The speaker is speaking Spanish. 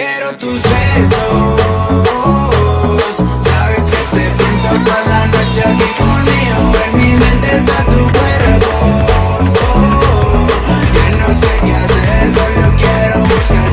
quiero tus besos. Sabes que te pienso toda la noche aquí conmigo. En mi mente está tu cuerpo. Yo no sé qué hacer, solo quiero buscar